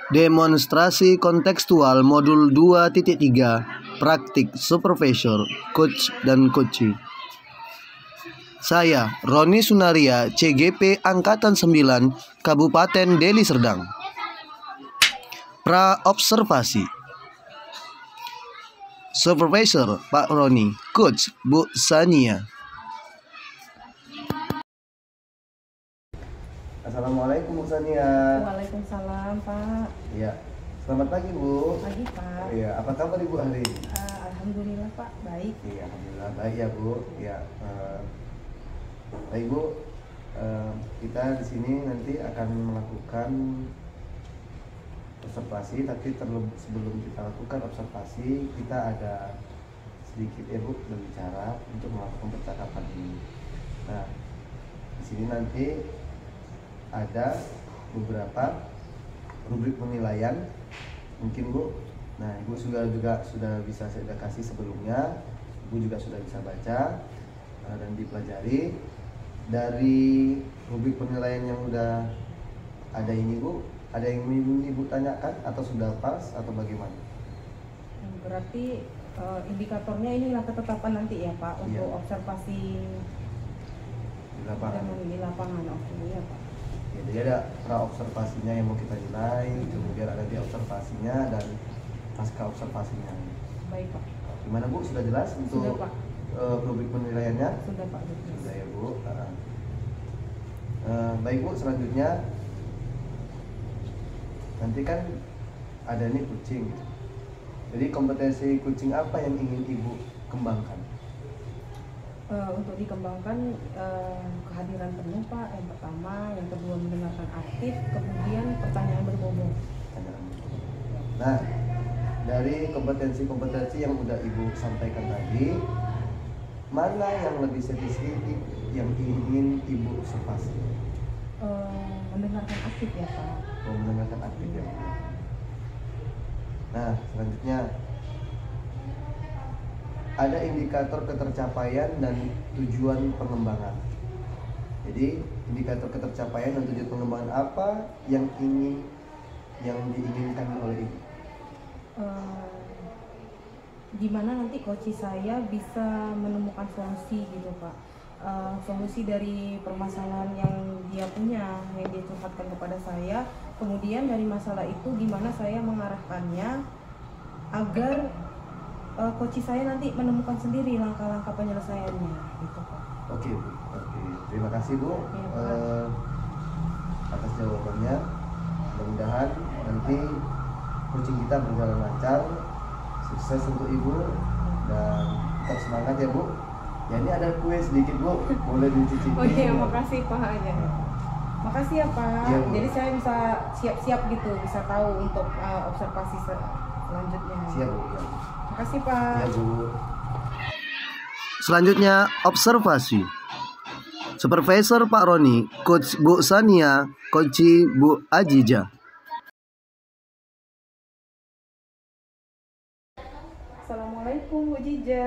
Demonstrasi kontekstual modul 2.3 praktik supervisor, coach dan coaching. Saya Roni Sunaria, CGP Angkatan 9, Kabupaten Deli Serdang. Pra-observasi. Supervisor Pak Roni, coach Bu Sania. Assalamualaikum Bu Sania. Waalaikumsalam Pak. Iya. Selamat pagi Bu. Pagi Pak. Iya. Apa kabar Ibu hari ini? Alhamdulillah Pak, baik. Iya, alhamdulillah baik ya Bu. Ya. Baik Bu. Kita di sini nanti akan melakukan observasi, tapi sebelum kita lakukan observasi, kita ada sedikit ya Bu berbicara untuk melakukan percakapan ini. Nah, di sini nanti ada beberapa rubrik penilaian mungkin Bu. Nah, Ibu juga sudah bisa saya kasih sebelumnya. Ibu juga sudah bisa baca dan dipelajari. Dari rubrik penilaian yang udah ada ini Bu, ada yang ingin Ibu tanyakan atau sudah pas atau bagaimana? Berarti indikatornya inilah ketetapan nanti ya Pak untuk Iya. Observasi Di lapangan. di lapangan. Oke ya Pak. Ya, jadi ada pra-observasinya yang mau kita nilai, kemudian ada di observasinya dan pasca observasinya. Baik Pak. Gimana Bu, sudah jelas untuk Sudah Pak. rubrik penilaiannya? Sudah Pak. Sudah ya Bu. Baik Bu, selanjutnya nanti kan ada nih kucing. Jadi kompetensi kucing apa yang ingin Ibu kembangkan? Untuk dikembangkan kehadiran penuh Pak, yang pertama, yang kedua mendengarkan aktif, kemudian pertanyaan berbobot. Nah, dari kompetensi-kompetensi yang udah Ibu sampaikan tadi, mana yang lebih spesifik yang ingin Ibu observasi? Mendengarkan aktif ya Pak. Mendengarkan aktif ya. Nah, selanjutnya ada indikator ketercapaian dan tujuan pengembangan. Jadi indikator ketercapaian dan tujuan pengembangan apa yang diinginkan oleh Ibu? Gimana nanti coach saya bisa menemukan solusi gitu Pak, solusi dari permasalahan yang dia punya, yang dia curhatkan kepada saya. Kemudian dari masalah itu gimana saya mengarahkannya agar coach saya nanti menemukan sendiri langkah-langkah penyelesaiannya gitu Pak. Oke Bu, oke. Terima kasih Bu Ya, atas jawabannya. Mudah-mudahan nanti coaching kita berjalan lancar, sukses untuk Ibu dan tetap semangat ya Bu. Ya, ini ada kue sedikit Bu, boleh dicicipi. Oh iya, makasih Pak ya. Makasih ya Pak. Ya, Bu. Jadi saya bisa siap-siap gitu, bisa tahu untuk observasi selanjutnya. Siap Bu. Ya. Makasih Pak. Ya Bu. Selanjutnya observasi. Supervisor Pak Roni, coach Bu Sania, coach Bu Ajija. Assalamualaikum Bu Jija.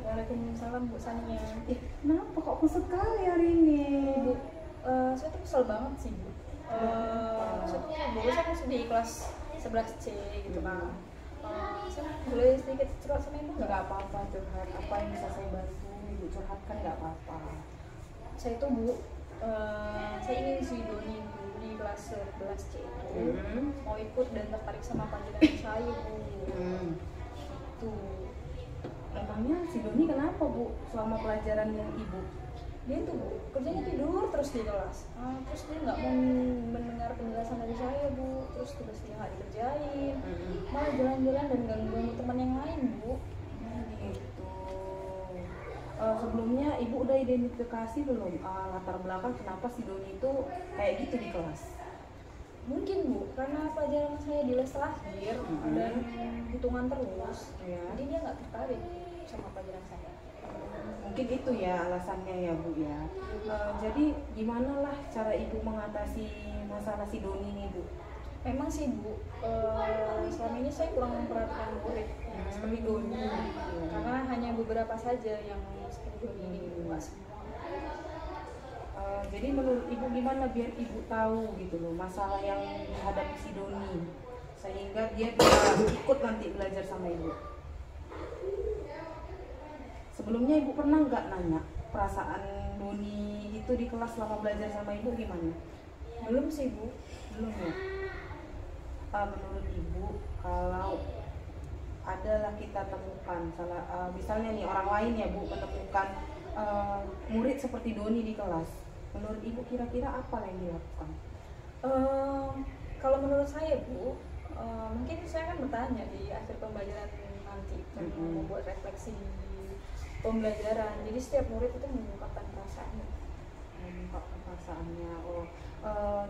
Waalaikumsalam Bu Sania. Kenapa kok kusut sekali hari ini? Bu, saya tuh kesel banget sih Bu. Maksudnya dulu saya masih di kelas 11C gitu kan. Saya boleh sedikit curhat sama Ibu nggak? Nggak apa-apa curhat. Apa yang bisa saya bantu? Ibu curhatkan nggak apa-apa. Saya itu Bu, saya ingin si Doni Bu di kelas 11C itu mau ikut dan tertarik sama pelajaran saya Bu. Tuh. Emangnya si Doni kenapa Bu selama pelajaran yang Ibu? Dia tuh Bu, kerjanya tidur terus di kelas. Terus dia nggak mau mendengar penjelasan dari saya Bu. Terus tugas dia nggak dikerjain, malah jalan-jalan dan ganggu teman yang lain Bu. Gitu. Sebelumnya Ibu udah identifikasi belum latar belakang kenapa si Doni itu kayak gitu di kelas? Mungkin Bu, karena pelajaran saya di les terakhir dan hitungan terus, jadi dia nggak tertarik sama pelajaran saya. Mungkin itu ya alasannya ya Bu ya. Jadi gimana lah cara Ibu mengatasi masalah si Doni ini Bu? Memang sih Bu, selama ini saya kurang memperhatikan murid seperti Doni, karena hanya beberapa saja yang seperti Doni ini Bu, nggak semua. Jadi menurut Ibu gimana biar Ibu tahu gitu loh masalah yang dihadapi si Doni? sehingga dia bisa ikut nanti belajar sama ibu. Sebelumnya ibu pernah nggak nanya perasaan Doni itu di kelas selama belajar sama ibu gimana? Belum sih Bu. Belum ya. Menurut ibu, kalau adalah kita temukan misalnya nih orang lain ya Bu menemukan murid seperti Doni di kelas, menurut ibu kira-kira apa yang dilakukan? Kalau menurut saya Bu, mungkin saya akan bertanya di akhir pembelajaran nanti, membuat refleksi pembelajaran. Jadi setiap murid itu mengungkapkan perasaannya.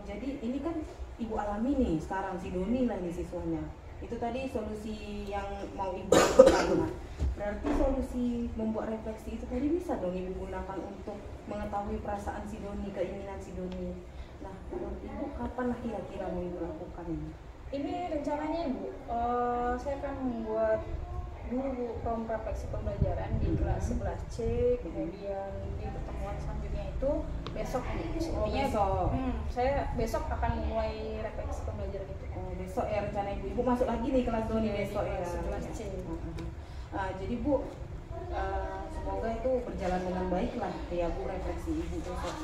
Jadi ini kan ibu alami nih sekarang si Doni lah ini siswanya. Itu tadi solusi yang mau ibu lakukan. Nah, berarti solusi membuat refleksi itu tadi bisa dong ibu gunakan untuk mengetahui perasaan si Doni, keinginan si Doni. Nah, menurut ibu kapan lah kira-kira mau ibu lakukan ini? Ini rencananya Ibu, saya akan membuat dulu prom refleksi pembelajaran di kelas 11C, kemudian di pertemuan selanjutnya itu besok sepertinya besok. Saya besok akan mulai refleksi pembelajaran itu. Besok ya rencana ibu masuk lagi nih kelas Doni besok ya. 11C. Jadi Bu, semoga itu berjalan dengan baik lah ya Bu, refleksi ibu besok.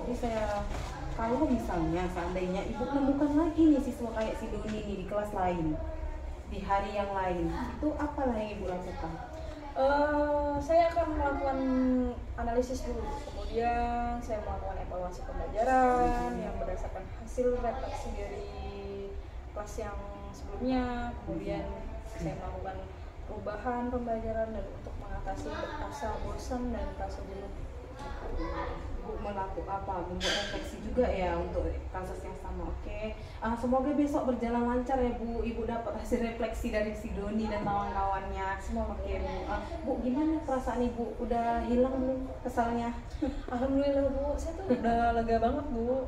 Jadi saya, kalau misalnya seandainya ibu menemukan lagi nih siswa kayak si Doni nih di kelas lain, di hari yang lain, itu apalah yang ibu lakukan? Saya akan melakukan analisis dulu, kemudian saya melakukan evaluasi pembelajaran yang berdasarkan hasil refleksi dari kelas yang sebelumnya, kemudian saya melakukan perubahan pembelajaran dan untuk mengatasi rasa bosan dan rasa jenuh. Bu membuat refleksi juga ya untuk kasus yang sama. Oke. Semoga besok berjalan lancar ya Bu, ibu dapat hasil refleksi dari si Doni dan kawan-kawannya. Semoga. Oke Bu. Bu, gimana perasaan ibu? Udah hilang belum kesalnya? Alhamdulillah Bu, saya tuh udah lega banget Bu.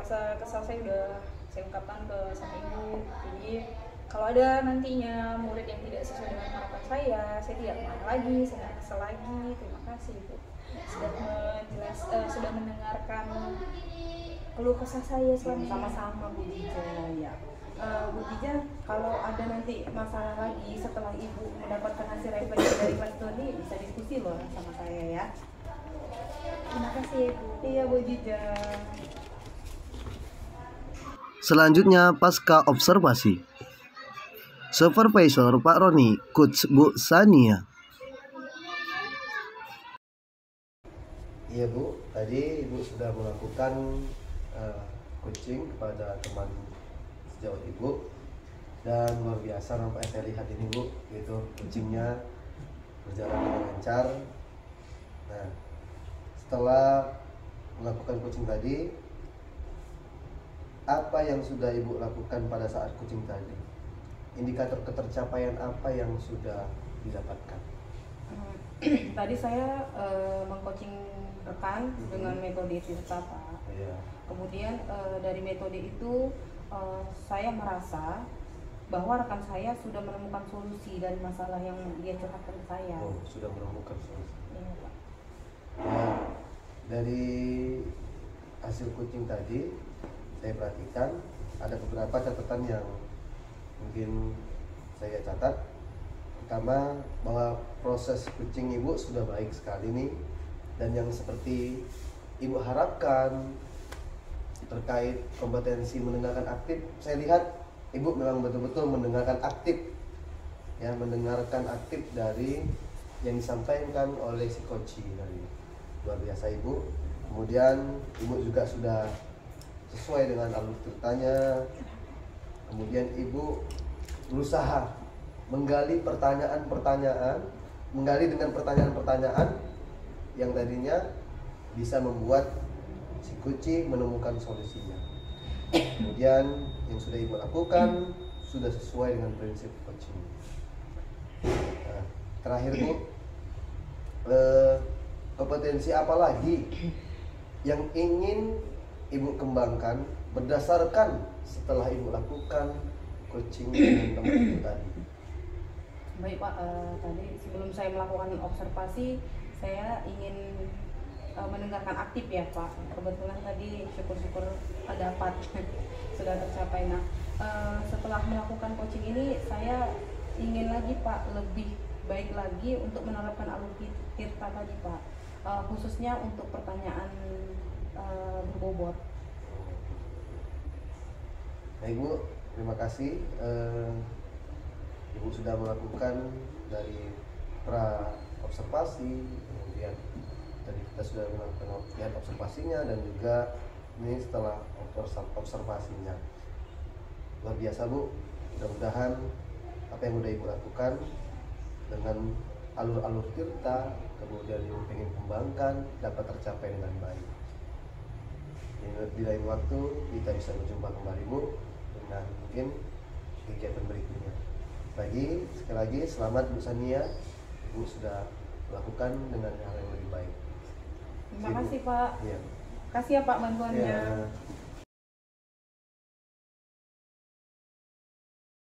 Rasa kesal saya udah saya ungkapkan ke sama ibu. Jadi kalau ada nantinya murid yang tidak sesuai dengan harapan saya tidak marah lagi, saya tidak kesal lagi. Terima kasih Bu sudah mendengarkan keluh kesah saya selama Sama-sama Bu Jija ya. Bu Jija, kalau ada nanti masalah lagi setelah ibu mendapatkan hasil refleksi dari kelas Doni, bisa diskusi loh sama saya ya. Terima kasih Bu. Iya Bu Jija. Selanjutnya pasca observasi. Supervisor Pak Roni, Coach Bu Sania. Iya Bu, tadi Ibu sudah melakukan coaching kepada teman sejawat Ibu, dan luar biasa nampaknya saya lihat ini Bu, gitu coachingnya berjalan dengan lancar. Nah, setelah melakukan coaching tadi, apa yang sudah Ibu lakukan pada saat coaching tadi? Indikator ketercapaian apa yang sudah didapatkan? Tadi saya mengcoaching rekan dengan metode Tirta Pak. Iya. Kemudian dari metode itu saya merasa bahwa rekan saya sudah menemukan solusi dari masalah yang dia curhatkan ke saya. Oh, sudah menemukan solusi. Iya, Pak. Nah, dari hasil coaching tadi saya perhatikan ada beberapa catatan yang mungkin saya catat. Pertama, bahwa proses coaching Ibu sudah baik sekali nih, dan yang seperti Ibu harapkan terkait kompetensi mendengarkan aktif, saya lihat Ibu memang betul-betul mendengarkan aktif ya, mendengarkan aktif dari yang disampaikan oleh si coach tadi. Luar biasa Ibu. Kemudian Ibu juga sudah sesuai dengan alur ceritanya. Kemudian Ibu berusaha menggali dengan pertanyaan-pertanyaan yang tadinya bisa membuat si kucing menemukan solusinya. Kemudian yang sudah Ibu lakukan sudah sesuai dengan prinsip coaching. Nah, terakhir Bu, kompetensi apa lagi yang ingin Ibu kembangkan berdasarkan setelah Ibu lakukan coaching dengan teman Ibu tadi? Baik Pak, tadi sebelum saya melakukan observasi, saya ingin mendengarkan aktif ya Pak. Kebetulan tadi syukur-syukur dapat sudah tercapai. Nah, setelah melakukan coaching ini saya ingin lagi Pak lebih baik lagi untuk menerapkan alur tirta tadi Pak, khususnya untuk pertanyaan berbobot. Nah Ibu, terima kasih. Ibu sudah melakukan dari pra observasi, kemudian tadi kita sudah melakukan lihat observasinya dan juga ini setelah observasinya. Luar biasa Bu, mudah-mudahan apa yang udah Ibu lakukan dengan alur-alur tirta, kemudian Ibu pengen kembangkan dapat tercapai dengan baik. Di lain waktu kita bisa berjumpa kembali Bu dengan mungkin kegiatan berikutnya. Sekali lagi selamat Bu Sania, Ibu sudah melakukan dengan hal yang lebih baik. Terima kasih Pak. Iya. Kasih ya Pak bantuannya. Iya.